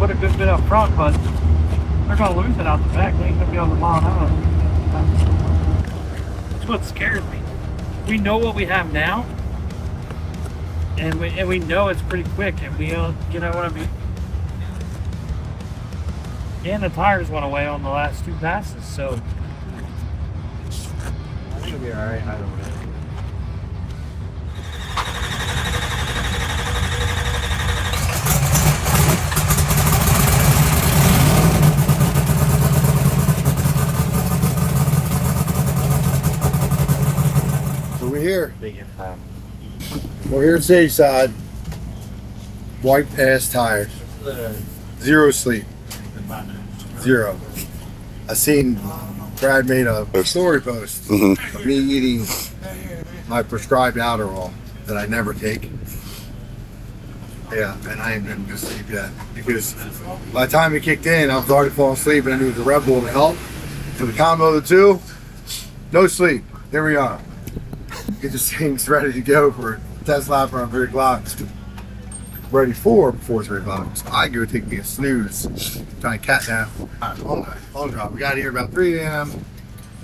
put a good bit up front, but they're gonna lose it out the back. They ain't gonna be able to mount out. That's what scares me. We know what we have now, and we know it's pretty quick, and we you know what I mean. And the tires went away on the last 2 passes, so I think it'll be all right. I don't know. So we're here. We're here at Shady Side. Wiped ass tires. 0 sleep. 0. I seen Brad made a story post of me eating my prescribed Adderall that I never take. Yeah, and I ain't been to sleep yet because by the time it kicked in, I was already falling asleep, and I knew the Red Bull to help. So the combo of the two, no sleep. There we are. Get this thing's ready to go for a test lap around 3 o'clock. Ready for before 3 o'clock. So I go take me a snooze, trying to cat nap. Long drop. We got here about 3 a.m.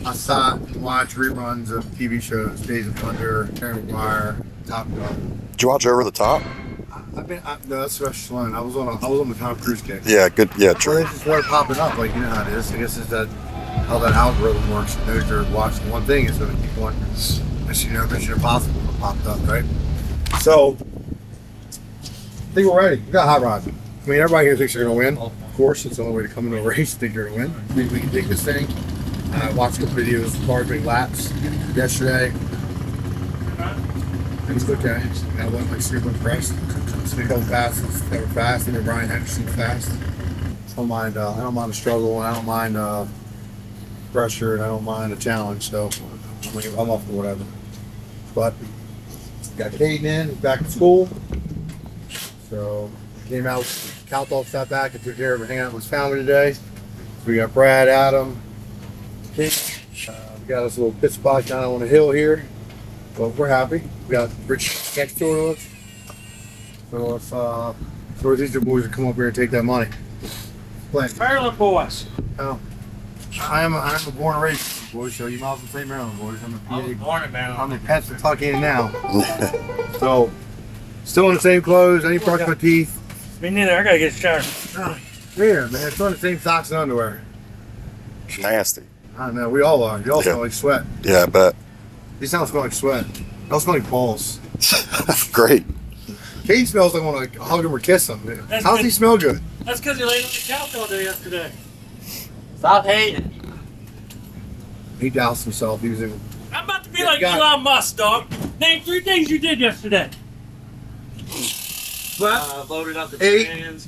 I sat and watched reruns of TV shows, Days of Thunder, Harry Maguire, Top Gun. Did you watch Over the Top? No, that's Sylvester Stallone. I was on the Tom Cruise kick. Yeah, good. Yeah, So true. they just started popping up, like you know how it is. I guess it's that how that algorithm works. It knows you're watching one thing, it's going to keep going. Mission Impossible popped up, right? So I think we're ready. We got hot rods. I mean, everybody here thinks they're going to win. Of course, it's the only way to come into a race. Think you're going to win. We can take this thing. Watched a couple videos of cars doing laps yesterday. It's okay. I wasn't like super impressed. So go fast. They were fast. And Brian Henderson fast. I don't mind the struggle, and I don't mind pressure, and I don't mind a challenge. So I'm up for whatever. But got Caden in, back to school. So came out, Caltol sat back and took care of hanging out with his family today. So we got Brad, Adam, Kate. We got us a little pit spot down on the hill here. But we're happy. We got Rich next door to us. So if these two boys will come up here and take that money. Maryland boys. Oh. I'm a born and raised boy, so you might as well say Maryland boys. I'm I was born in Maryland. I'm in Pennsylvania now. So still in the same clothes, I need to brush my teeth. Me neither. I gotta get a shower. Here, man, still in the same socks and underwear. Nasty. I don't know, we all are. You all smell like sweat. Yeah, I bet. These don't smell like sweat. They all smell like balls. Great. Kate smells like I want to hug him or kiss him. That's How's good. he smell good? That's because he laid on the couch all day yesterday. Stop hating. He doused himself using. I'm about to be Yeah, like got it. Elon Musk, dog. Name 3 things you did yesterday. Loaded up the 8. trans.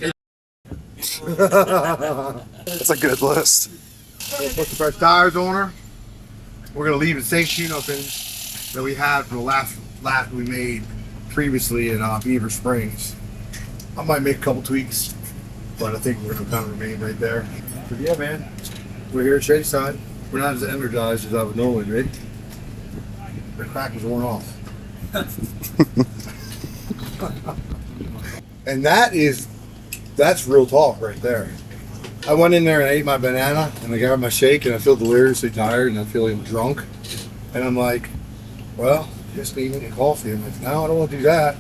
That's a good list. We'll put the fresh tires on her. We're gonna leave the same tune-up in that we had for the last lap we made previously in Beaver Springs. I might make a couple tweaks, but I think we're gonna kind of remain right there. But yeah, man, we're here at Shady Side. We're not as energized as I would normally be. The crack was worn off. And that's real talk right there. I went in there and ate my banana and I got my shake and I feel deliriously tired and I'm feeling drunk. And I'm like, well, just eating coffee. I'm like, no, I don't want to do that.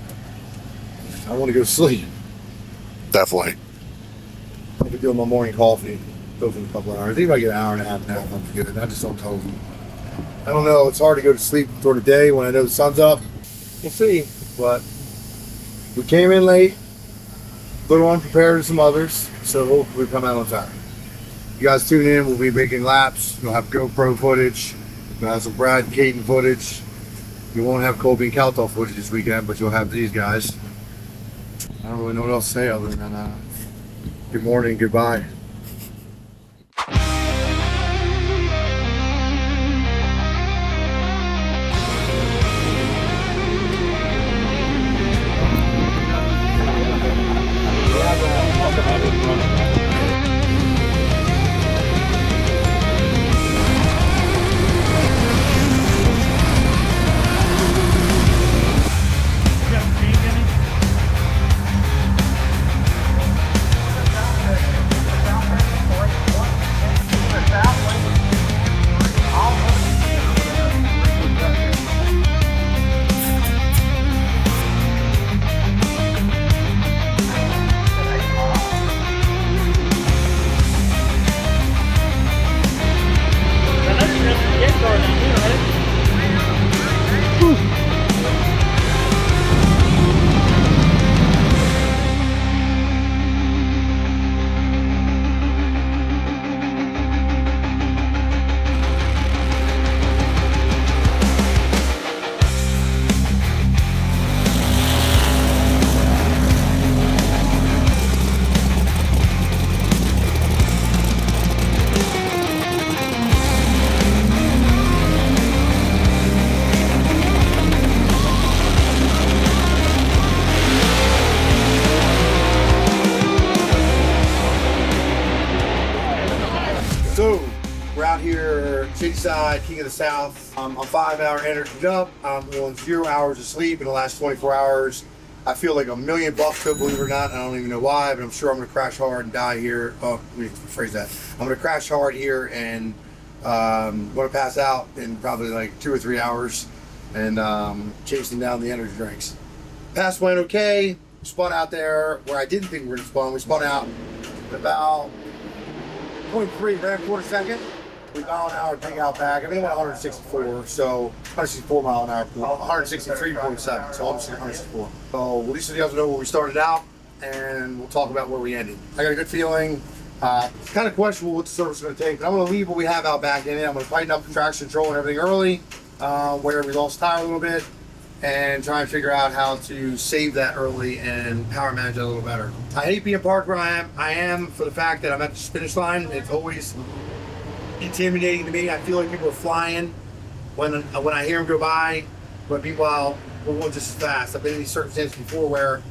I want to go to sleep. Definitely. I'll be doing my morning coffee. Go for a couple hours. I think if I get an hour and a half nap, I'm good. I just don't tell them. I don't know. It's hard to go to sleep during the day when I know the sun's up. We'll see. But we came in late. A little unprepared with some others. So hopefully we come out on time. You guys tune in. We'll be making laps. We'll have GoPro footage. We'll have some Brad and Caden footage. You won't have Colby and Caltol footage this weekend, but you'll have these guys. I don't really know what else to say other than good morning, goodbye. We're out here, Shady Side, King of the South. I'm 5 hour energy up. I'm on 0 hours of sleep in the last 24 hours. I feel like $1,000,000 though, believe it or not. I don't even know why, but I'm sure I'm gonna crash hard and die here. Oh, let me rephrase that. I'm gonna crash hard here and gonna pass out in probably like 2 or 3 hours and chasing down the energy drinks. Pass went okay. Spun out there where I didn't think we were gonna spawn. We spun out about 0.3 quarter second. We mile an hour take out back. I mean, it went 164, so 164 mile an hour, 163.7, so almost 164. So at least you guys know where we started out, and we'll talk about where we ended. I got a good feeling. It's kind of questionable what the service is going to take, but I'm going to leave what we have out back in it. I'm going to tighten up the traction control and everything early, where we lost tire a little bit, and try and figure out how to save that early and power manage it a little better. I hate being parked where I am for the fact that I'm at the finish line. It's always intimidating to me. I feel like people are flying when I hear them go by, but meanwhile we're going just as fast. I've been in these circumstances before where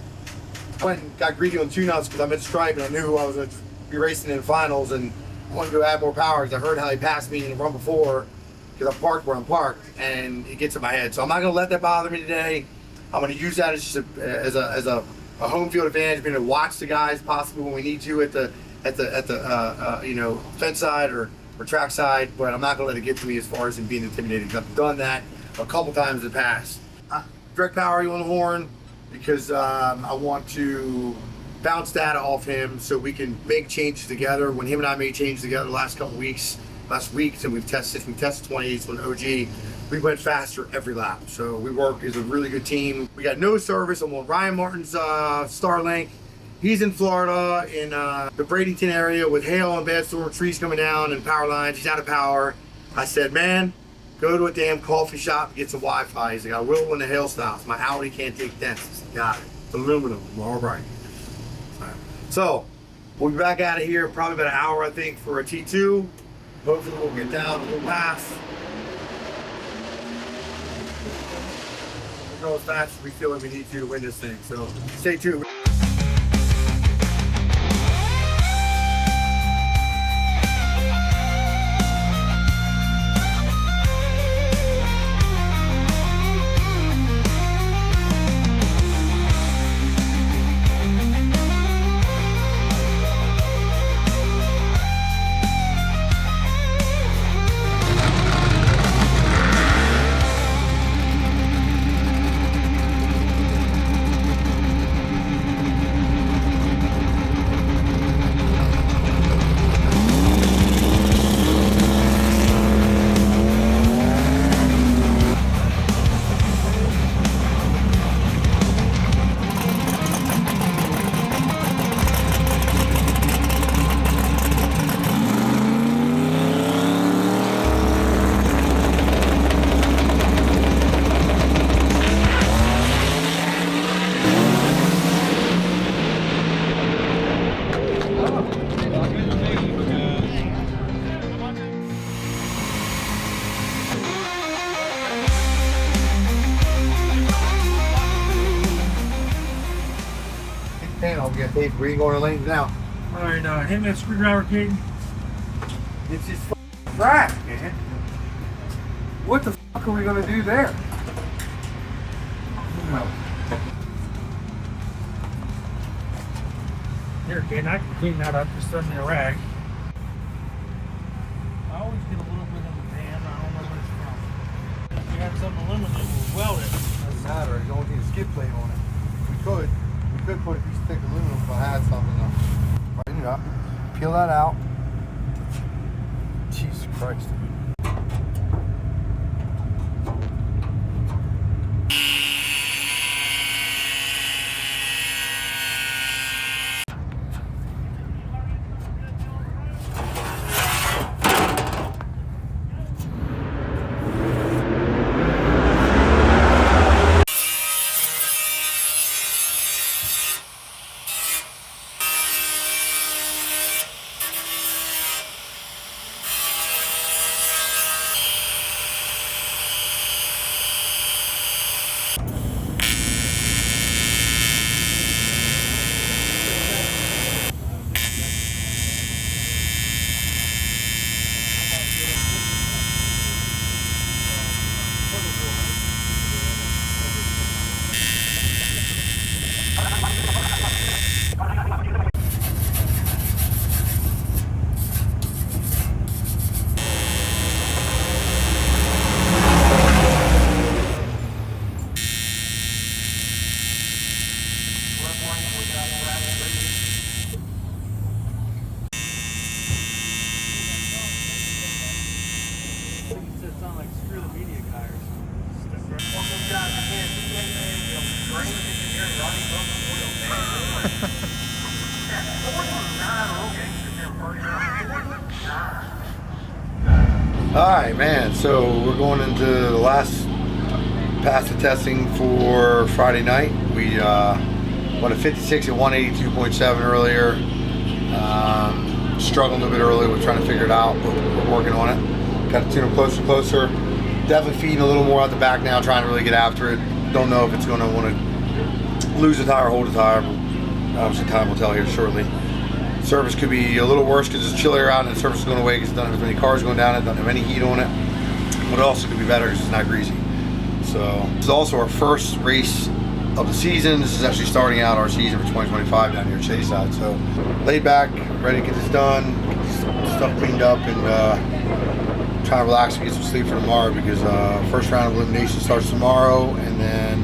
I went and got greedy on tune-ups because I'm at stripe and I knew who I was going to be racing in the finals, and I wanted to add more power because I heard how he passed me in the run before because I'm parked where I'm parked, and it gets in my head. So I'm not going to let that bother me today. I'm going to use that as just as a home field advantage, being able to watch the guys possibly when we need to at the you know, fence side or track side, but I'm not going to let it get to me as far as him being intimidating. I've done that a couple times in the past. Direct power on the horn because I want to bounce data off him so we can make changes together. When him and I made changes together the last couple weeks, last week, so we've tested 28s on OG. We went faster every lap, so we work as a really good team. We got no service. I'm on Ryan Martin's Starlink. He's in Florida in the Bradenton area with hail and bad storm, trees coming down and power lines. He's out of power. I said, man, go to a damn coffee shop and get some Wi-Fi. He's like, I will when the hail stops. My Audi can't take dents. Got it. It's aluminum. All right. So we'll be back out of here probably about an hour, I think, for a T2. Hopefully we'll get down, we'll pass. We'll go as fast as we feel like we need to win this thing. So stay tuned. Where you going to lanes now? All right, hit me a screwdriver, Caden. It's just track, man. What the fuck are we gonna do there? Here, Caden, I can clean that up. Just throw me a rag. I always get a little bit in the pan. I don't know where it's from. If we had some aluminum, we'll weld it. Doesn't matter. You don't need a skid plate on it. We could put a piece of thick aluminum if I had something. Tighten it up. Peel that out. Jesus Christ. Alright, man, so we're going into the last pass of testing for Friday night. We went a 56 at 182.7 earlier. Struggled a bit early with trying to figure it out, but we're working on it. Got to tune them closer and closer. Definitely feeding a little more out the back now, trying to really get after it. Don't know if it's going to want to lose a tire or hold a tire, but obviously time will tell here shortly. Surface could be a little worse because it's chillier out and the surface is going away because it doesn't have as many cars going down it, doesn't have any heat on it. But it also could be better because it's not greasy. So this is also our first race of the season. This is actually starting out our season for 2025 down here at Shady Side. So laid back, ready to get this done, get this stuff cleaned up, and try to relax and get some sleep for tomorrow because first round of eliminations starts tomorrow, and then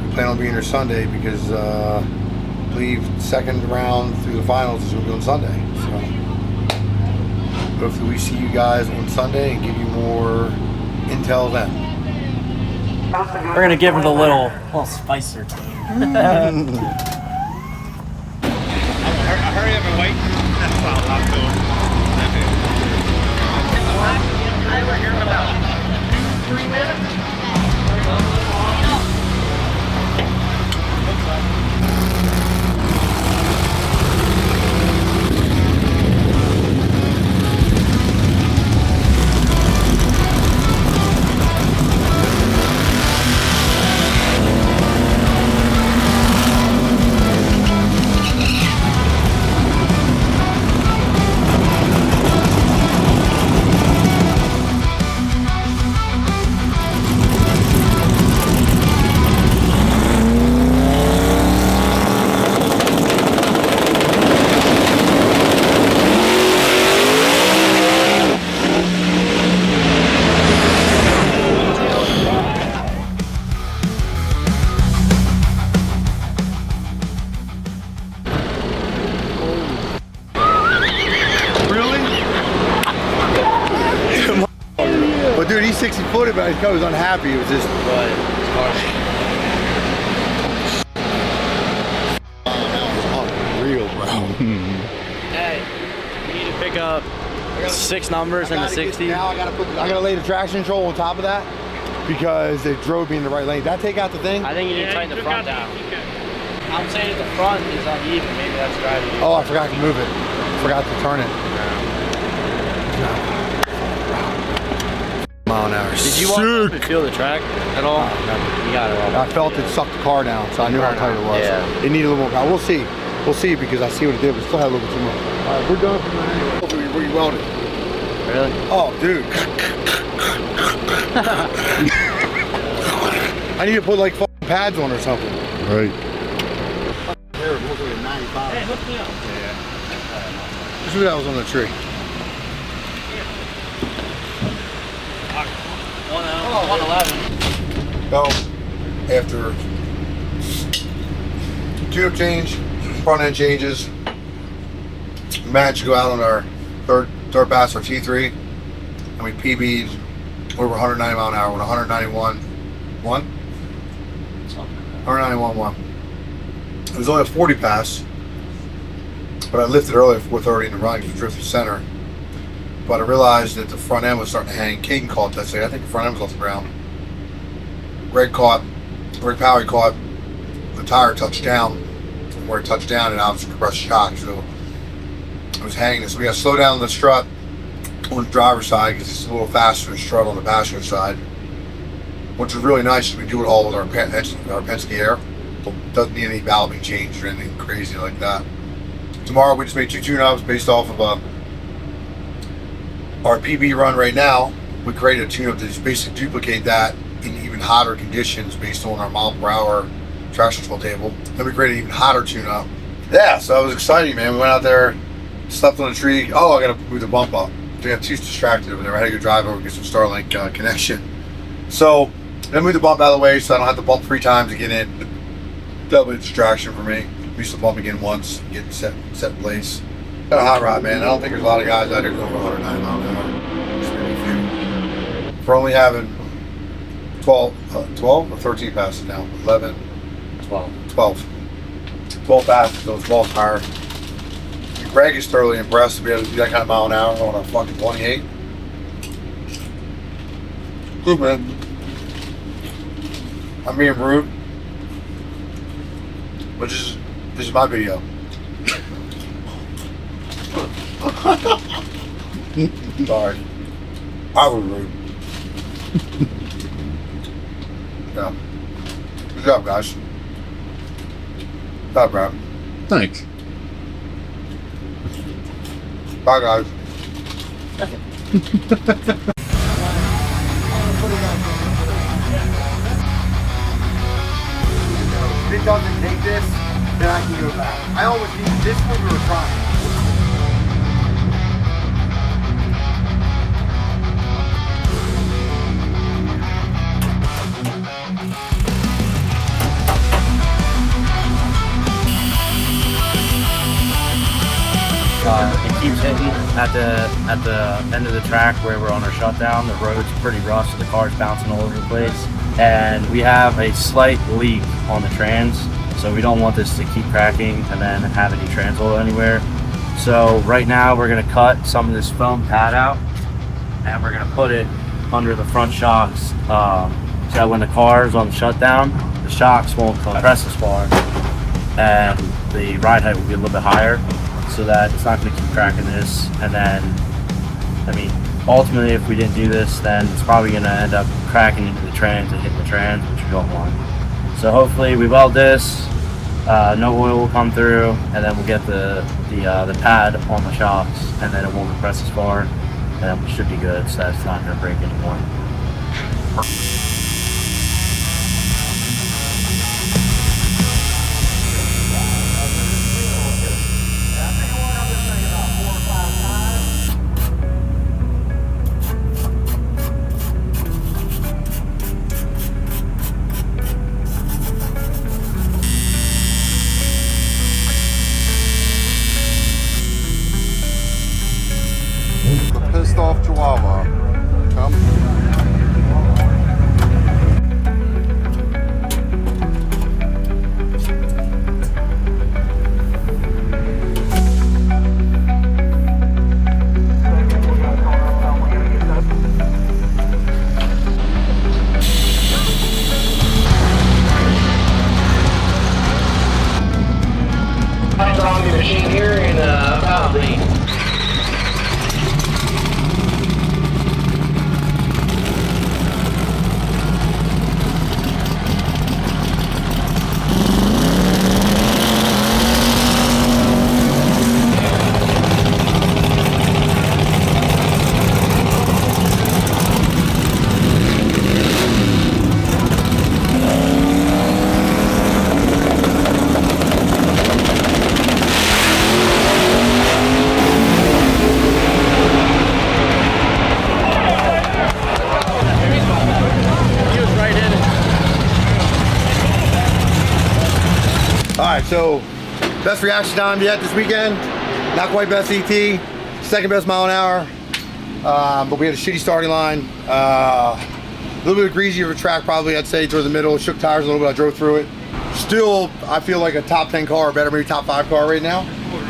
we plan on being here Sunday because I believe second round through the finals is going to be on Sunday. So hopefully we see you guys on Sunday and give you more intel then. We're gonna give it a little spicer to it. Hurry up and wait. That's all I'm doing. We're here in about 3 minutes. But dude, he's 60-footed, but he was unhappy. It was just unreal, bro. Hey, we need to pick up 6 numbers in the 60. Now I gotta lay the traction control on top of that because it drove me in the right lane. Did I take out the thing? I think you need to tighten the front down. I'm saying the front is uneven. Maybe that's driving you. Oh, I forgot to move it. Forgot to turn it. Mile an hour. Did you want to feel the track at all? No. You got it all. I felt it suck the car down, so I knew how tight it was. Yeah. It needed a little more power. We'll see. We'll see because I see what it did, but it still had a little bit too much. All right, we're done for the where you welded. Really? Oh, dude. I need to put like fucking pads on or something. Right. Hey, hook me up. Let's see that was on the tree. 111. So, after tune-up change, front end changes, we managed to go out on our third pass, our T3, and we PB'd over 190 mile an hour with 191.1. 191.1. It was only a 40 pass, but I lifted early at 4:30 in the run because we drifted center. But I realized that the front end was starting to hang. Caden caught that. I think the front end was off the ground. Greg Powery caught the tire touched down. And where it touched down, and obviously compressed shock. So it was hanging. So we got to slow down the strut on the driver's side because it's a little faster than strut on the passenger side. Which is really nice. We do it all with our Penske Air. It doesn't need any valving change or anything crazy like that. Tomorrow we just made 2 tune-ups based off of our PB run right now. We created a tune-up to just basically duplicate that in even hotter conditions based on our mile per hour traction control table. Then we created an even hotter tune-up. Yeah, so it was exciting, man. We went out there, slept on a tree. Oh, I gotta move the bump up. We got too distracted over there. I had to go drive over and get some Starlink connection. So then move the bump out of the way so I don't have to bump 3 times to get in. That'll be a distraction for me. We used to bump again once, get set in place. Got a hot rod, man. I don't think there's a lot of guys out there going over 109 miles an hour. Just maybe a few. For only having 12 or 13 passes now. 11, 12. 12. 12 passes, so 12 higher. Greg is thoroughly impressed to be able to do that kind of mile an hour on a fucking 28. Good, man. I'm being rude, but this is my video. Sorry. I was rude. Yeah. Good job, guys. Good job, bro. Thanks. Bye, guys. If it doesn't take this, then I can go back. I always need this when we were trying. It keeps hitting at the end of the track where we're on our shutdown. The road's pretty rough, so the car's bouncing all over the place. And we have a slight leak on the trans, so we don't want this to keep cracking and then have any trans oil anywhere. So right now we're gonna cut some of this foam pad out and we're gonna put it under the front shocks. So that when the car's on the shutdown, the shocks won't compress as far and the ride height will be a little bit higher, so that it's not going to keep cracking this. And then, I mean, ultimately if we didn't do this, then it's probably going to end up cracking into the trans and hitting the trans, which we don't want. So hopefully we weld this, no oil will come through, and then we'll get the pad on the shocks, and then it won't compress as far, and then we should be good, so that's not going to break anymore. Pissed off Chihuahua. Come. On the machine here in about the Alright, so best reaction time yet this weekend. Not quite best ET, second best mile an hour. But we had a shitty starting line. A little bit greasy of a track probably, I'd say, towards the middle. Shook tires a little bit, I drove through it. Still, I feel like a top 10 car, or better, maybe top 5 car right now.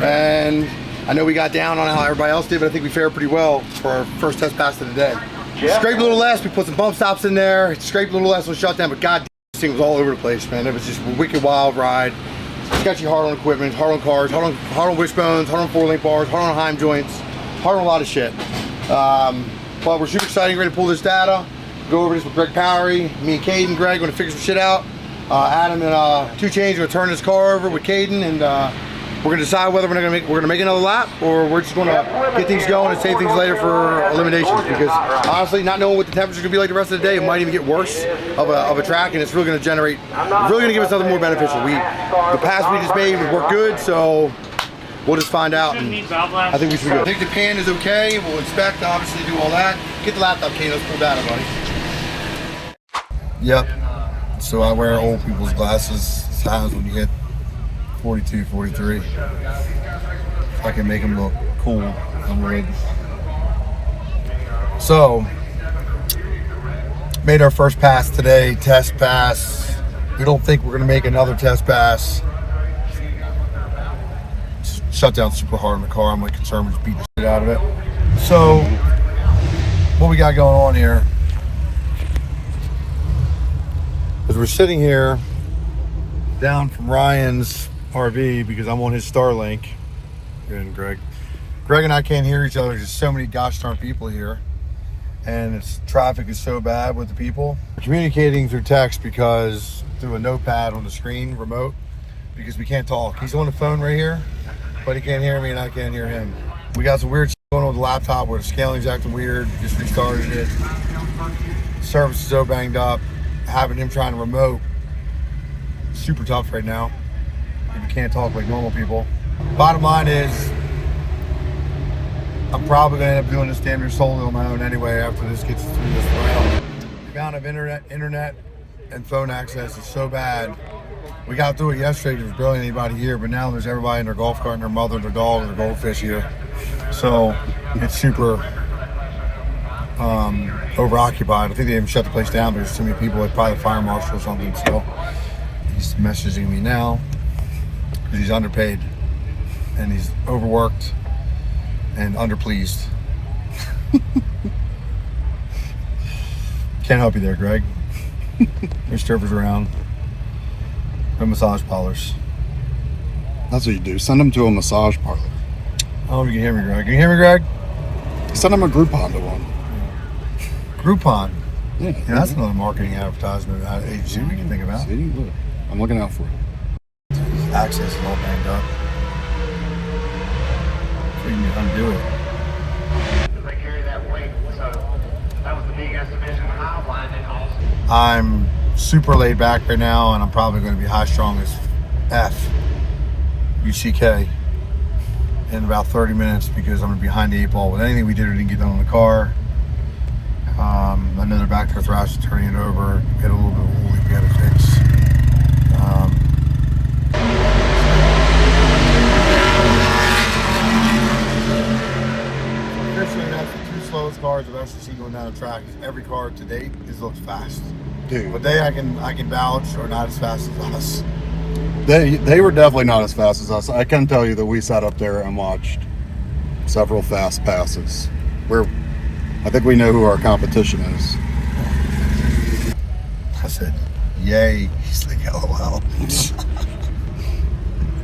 And I know we got down on how everybody else did, but I think we fared pretty well for our first test pass of the day. Scraped a little less, we put some bump stops in there. Scraped a little less on shutdown, but god damn, this thing was all over the place, man. It was just a wicked wild ride. Sketchy hard on equipment, hard on cars, hard on wishbones, hard on 4-link bars, hard on Heim joints, hard on a lot of shit. But we're super excited, ready to pull this data, go over this with Greg Powery. Me and Caden, Greg, going to figure some shit out. Adam and 2 Chainz going to turn this car over with Caden, and we're going to decide whether we're gonna make another lap, or we're just going to get things going and save things later for eliminations. Because honestly, not knowing what the temperature's going to be like the rest of the day, it might even get worse of a track, and it's really going to generate, really going to give us something more beneficial. The pass we just made would work good, so we'll just find out. And I think we should go. I think the pan is okay. We'll inspect, obviously, do all that. Get the laptop, Kane. Let's pull data, buddy. Yep. So I wear old people's glasses. It's times when you hit 42, 43. If I can make them look cool, I would. So, Made our first pass today, test pass. We don't think we're gonna make another test pass. Shut down super hard in the car. I'm like concerned we just beat the shit out of it. So, what we got going on here is we're sitting here down from Ryan's RV because I'm on his Starlink. And Greg and I can't hear each other. There's so many gosh darn people here. And traffic is so bad with the people. We're communicating through text because through a notepad on the screen, remote, because we can't talk. He's on the phone right here, but he can't hear me and I can't hear him. We got some weird shit going on with the laptop where the scaling's acting weird. Just restarted it. Service is so banged up. Having him trying to remote, super tough right now. You can't talk like normal people. Bottom line is, I'm probably gonna end up doing this damn near solely on my own anyway after this gets through this round. The amount of internet and phone access is so bad. We got through it yesterday, there was barely anybody here, but now there's everybody in their golf cart and their mother, their dog, and their goldfish here. So it's super overoccupied. I think they even shut the place down. There's too many people, like probably the fire marshal or something. So he's messaging me now because he's underpaid and he's overworked and underpleased. Can't help you there, Greg. There's strippers around. No massage parlors. That's what you do. Send them to a massage parlor. I don't know if you can hear me, Greg. Can you hear me, Greg? Send them a Groupon to one. Groupon. Yeah, That's another marketing advertisement agency we can think about. See, look, I'm looking out for it. Access is all banged up. So you can undo it. They carry that weight, so that was the big exhibition outline and also. I'm super laid back right now, and I'm probably going to be high strong as F, UCK, in about 30 minutes because I'm going to be behind the 8 ball with anything we did or didn't get done in the car. I know they're back to their thrash, turning it over, get a little bit of woolly we got to fix. Officially, that's the 2 slowest cars I've ever seen going down the track. Every car to date looks fast. Dude, But I can vouch are not as fast as us. they were definitely not as fast as us. I can tell you that we sat up there and watched several fast passes. I think we know who our competition is. I said, yay. He's like, LOL.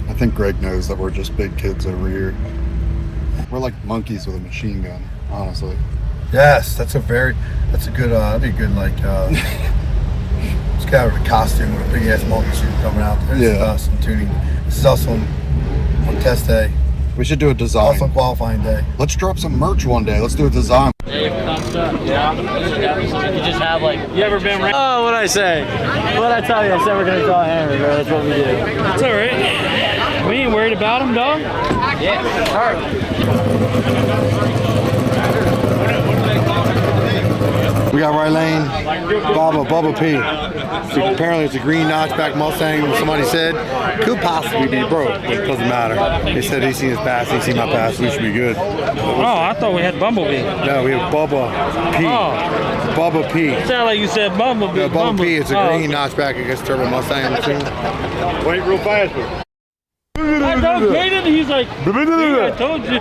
I think Greg knows that we're just big kids over here. We're like monkeys with a machine gun, honestly. Yes, that's a good, that'd be good, like, it's kind of a costume with a big ass monkey suit coming out there. This is us in tuning. This is also on test day. We should do a design. Also on qualifying day. Let's drop some merch one day. Let's do a design. Yeah. You just have like. You ever been right? Oh, what'd I say? What'd I tell you? I said we're gonna draw a hammer, bro. That's what we do. It's all right. We ain't worried about him, dog. Yeah. We got Rylane, Bubba P. So apparently it's a green notchback Mustang. Somebody said could possibly be broke, but it doesn't matter. They said he seen his pass, he seen my pass, we should be good. Oh, I thought we had Bumblebee. No, we have Bubba P. Oh. Bubba P. Sound like you said Bumblebee. No, Bubba P. It's a green notchback against Turbo Mustang. Wait real fast. I told Kaden, he's like, I told you.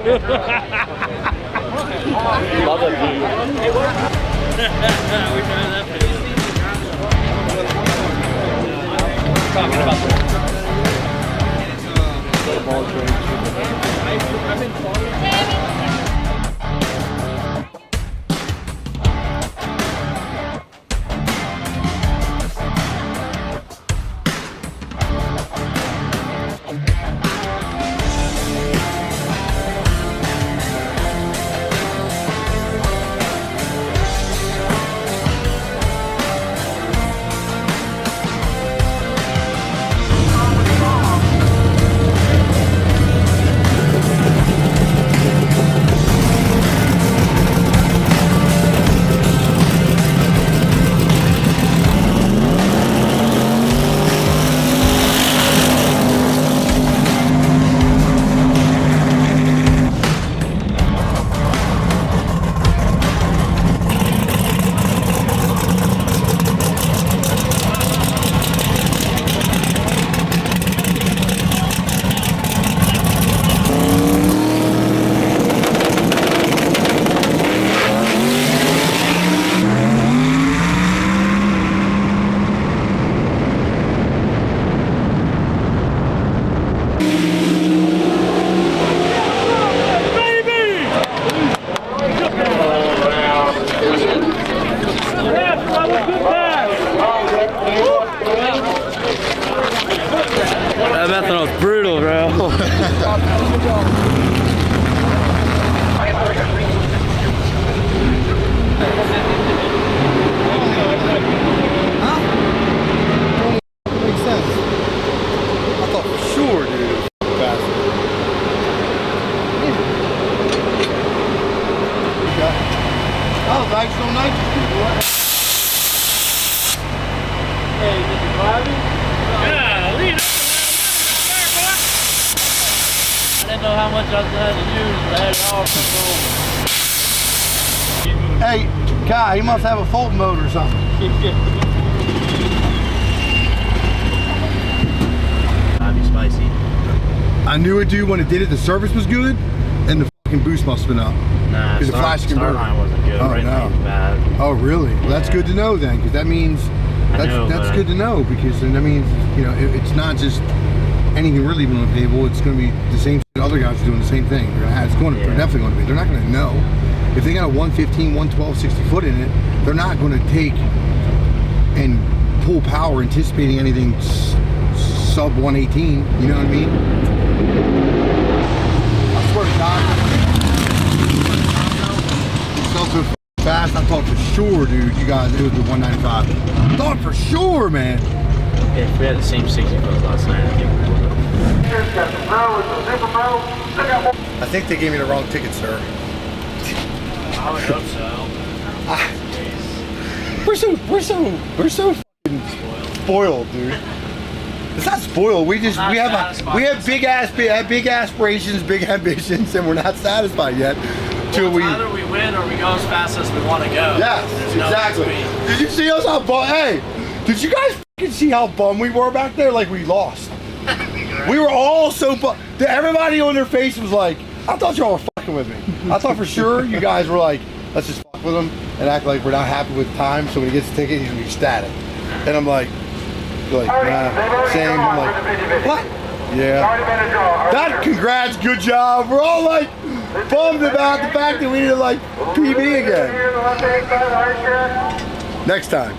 We tried that face. Talking about nitrous on nitrous, boy. Hey, did you driving? Yeah, lead up. I didn't know how much I was going to use, but I had it all controlled. Hey, Kai, he must have a fault mode or something. That'd be spicy. I knew it, dude, when it did it. The service was good, and the fucking boost must have been up. Nah, the flash converter line wasn't good. Oh, Right no. lane's bad. Oh, really? Well, that's good to know then, because that means that's good to know, because then that means, you know, it's not just anything really on the table. It's going to be the same. Other guys are doing the same thing. They're definitely going to be. They're not going to know if they got a 115, 112, 60 foot in it. They're not going to take and pull power anticipating anything sub 118. You know what I mean? I swear to God, it felt so fast. I thought for sure, dude, you guys, it was the 195. I thought for sure, man. If we had the same 60 foot last night, I think we would have. I think they gave me the wrong ticket, sir. I would hope so. We're so fucking spoiled, dude. It's not spoiled. We have big aspirations, big ambitions, and we're not satisfied yet. Till we either we win or we go as fast as we want to go. Yes, exactly. Did you see us how bummed? Hey, did you guys fucking see how bummed we were back there? Like we lost. We were all so bummed. Everybody on their face was like, I thought y'all were fucking with me. I thought for sure you guys were like, let's just fuck with him and act like we're not happy with time. So when he gets the ticket, he's gonna be ecstatic. And I'm like, nah, same. I'm like, what? Yeah. That, congrats, good job. We're all like bummed about the fact that we didn't like PB again. Next time.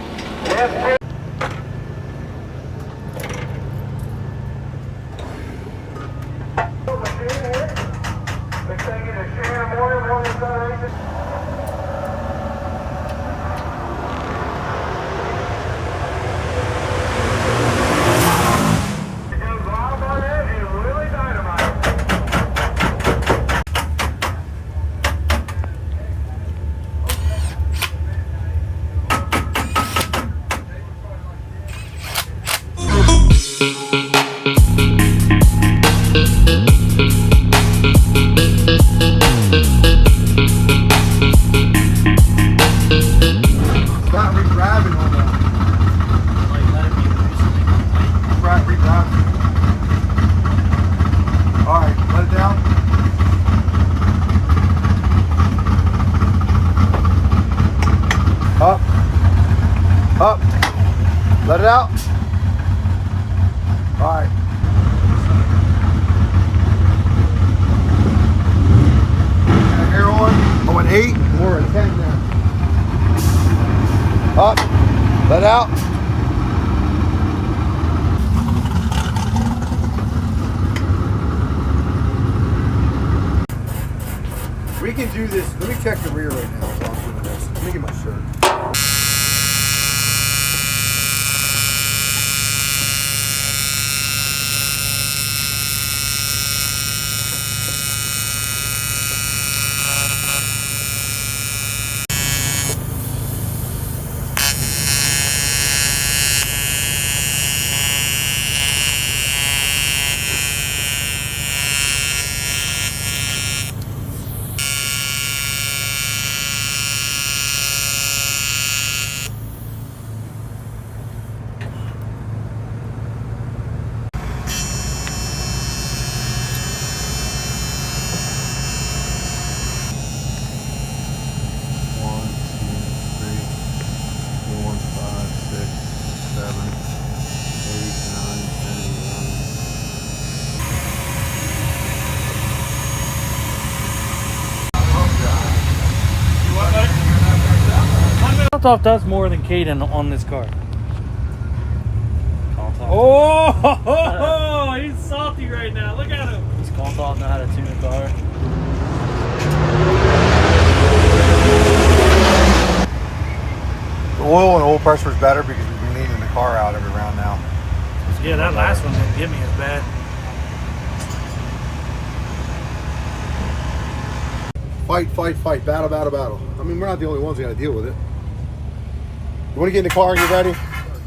Up. Let it out. All right. Air on. Oh, an 8. We're at 10 now. Up. Let out. We can do this. Let me check the rear right now while I'm doing this. Let me get my shirt. NONSTOP does more than Caden on this car. Oh, he's salty right now. Look at him. Does NONSTOP know how to tune a car? The oil and oil pressure is better because we've been leaning the car out every round now. Yeah, that last one didn't get me as bad. Fight, fight, fight. Battle, battle, battle. I mean, we're not the only ones that got to deal with it. You want to get in the car and get ready?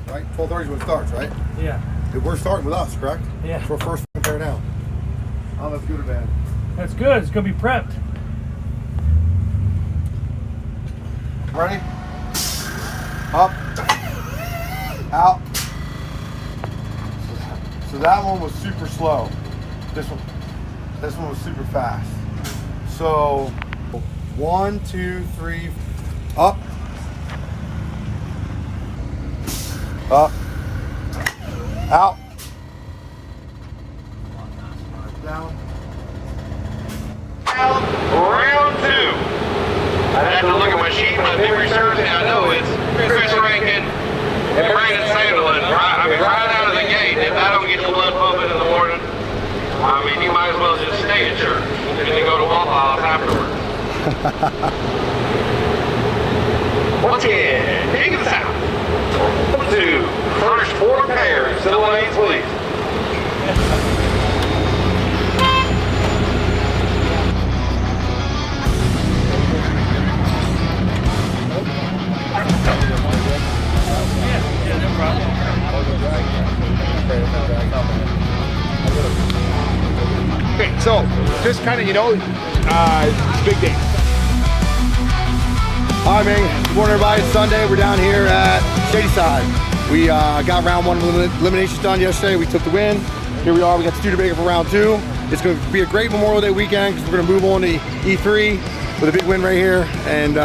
Right? 12:30 is when it starts, right? Yeah. We're starting with us, correct? Yeah. It's our first tear down. Oh, that's good or bad? That's good. It's gonna be prepped. Ready? Up. Out. So that one was super slow. This one was super fast. So 1, 2, 3, up. Up. Out. Down. Round 2. I'd have to look at my sheet, but if memory serves me, I know it's Chris Rankin and Brandon Sandelin. Right out of the gate. If I don't get the blood pumping in the morning, I mean, you might as well just stay at church and then go to Waffle House afterwards. Once again, King of the South. 2. First 4 pairs to the lanes, please. Okay, so just kind of, you know, it's a big day. All right, man. Good morning, everybody. It's Sunday. We're down here at Shady Side. We got round 1 eliminations done yesterday. We took the win. Here we are. We got the Studebaker for round 2. It's going to be a great Memorial Day weekend because we're going to move on to E3 with a big win right here and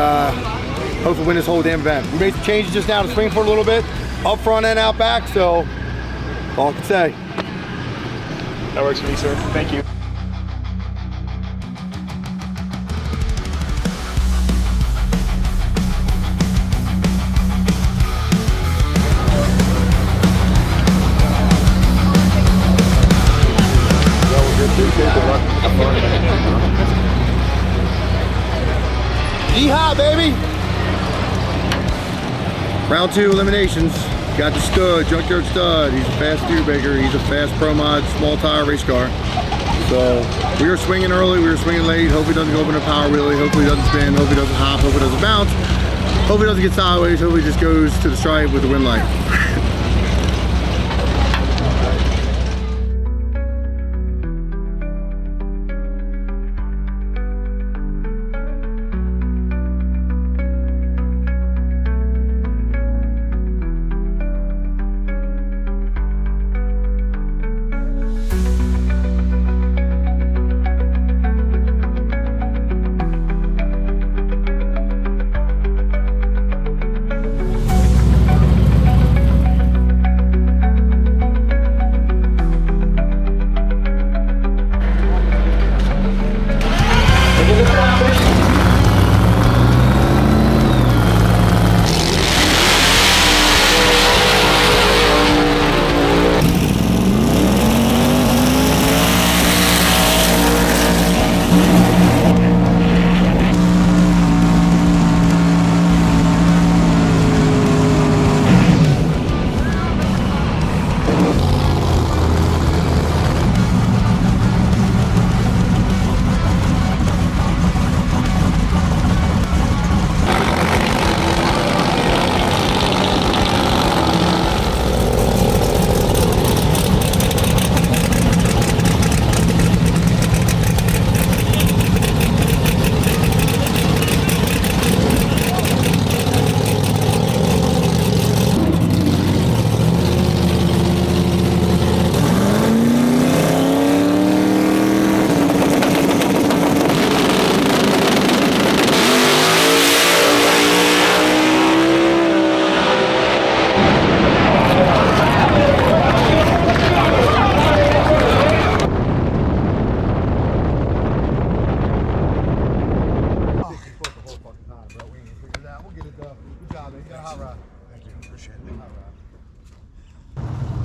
hopefully win this whole damn event. We made some changes just now to Springford a little bit, up front and out back, so that's all I can say. That works for me, sir. Thank you. Yeehaw, baby! Round 2 eliminations. Got the stud, Junkyard Stud. He's a fast Studebaker. He's a fast Pro Mod small tire race car. So we were swinging early, we were swinging late. Hope he doesn't go up in a power wheelie. Hopefully he doesn't spin. Hope he doesn't hop. Hope he doesn't bounce. Hope he doesn't get sideways. Hope he just goes to the stripe with the wind light.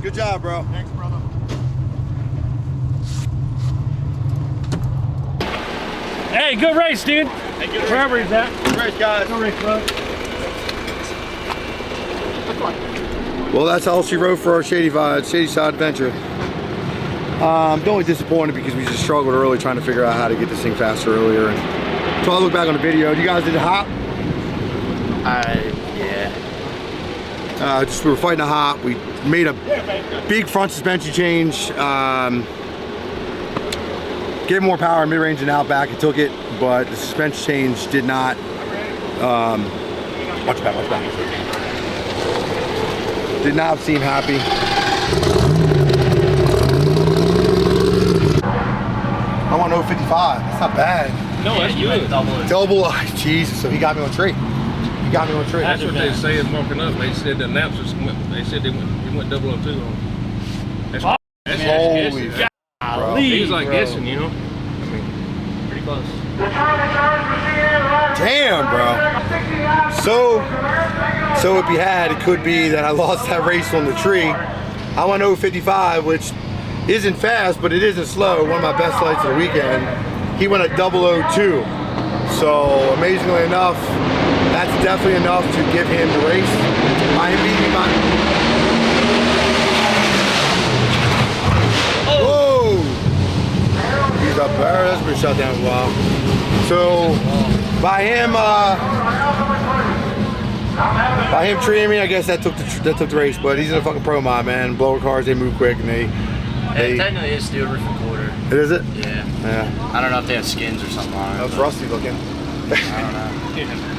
Good job, bro. Thanks, brother. Hey, good race, dude. Hey, good Wherever he's at. Good race, guys. Good race, bro. Well, that's all she wrote for our Shady Side adventure. I'm only disappointed because we just struggled early trying to figure out how to get this thing faster earlier. And So I look back on the video. You guys did a hop? Yeah. Just we were fighting a hop. We made a big front suspension change. Gave more power mid-range and out back. It took it, but the suspension change did not. Watch back. Did not seem happy. I want 055. That's not bad. No, that's good. Double. Jesus. So he got me on tree. That's what they say is walking up. They said the announcers went. They said they went 002 on. That's Holy guessing. bro. He was like guessing, you know. I mean, pretty close. Damn, bro. So if he had, it could be that I lost that race on the tree. I went 055, which isn't fast, but it isn't slow. One of my best lights of the weekend. He went at 002. So amazingly enough, that's definitely enough to give him the race. I am beating my. Whoa! He's up there. That's been shut down a while. So by him treating me, I guess that took the race. But he's in a fucking pro mod, man. Blower cars, they move quick and they Technically, it's steel roof and quarter. It is it? Yeah. Yeah. I don't know if they have skins or something on it. That's but rusty looking. I don't know.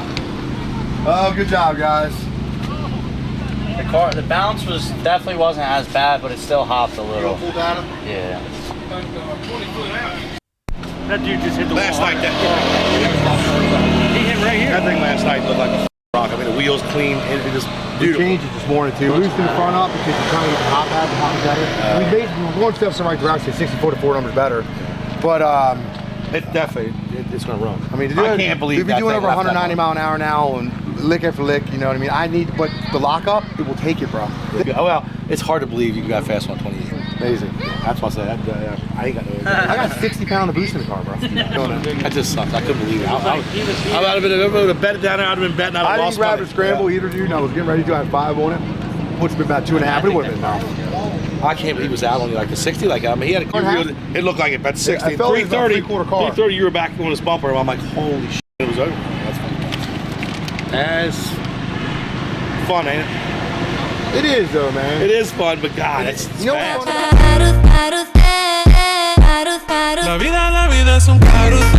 Oh, good job, guys. The bounce definitely wasn't as bad, but it still hopped a little. Full data? Yeah. That dude just hit the Last wall. night, He hit right here. that thing last night looked like a rock. I mean, the wheels clean. It just We beautiful. changed it this morning too. We boosted the front up because you're trying to get the hop out and hop better. We're going steps in the right direction. 64 to 4 numbers better. But It definitely, it's gonna run. I mean, to I do it, can't believe we've been that doing thing over left that 190 long. mile an hour now and lick after lick. You know what I mean? But the lockup, it will take it, bro. Well, it's hard to believe you got fast 128. Amazing. That's why I said I ain't got no. I got 60 pound of boost in the car, bro. That just sucks. I couldn't believe it. I would have bet it down there. I'd have been betting. I'd I have didn't lost grab money. a scramble either, dude. And I was getting ready to. I had 5 on it, which would have been about 2.5, but it would have been now. I can't believe he was out on you like a 60. Like I mean, he had it looked like it, but 60. I felt it was about 330. three-quarter car. 330. You were back on his bumper. And I'm like, holy shit, it was over. That's fun. That's fun, ain't it? It is though, man. It is fun, but God, it's You know fast. what? La vida es un carrusel.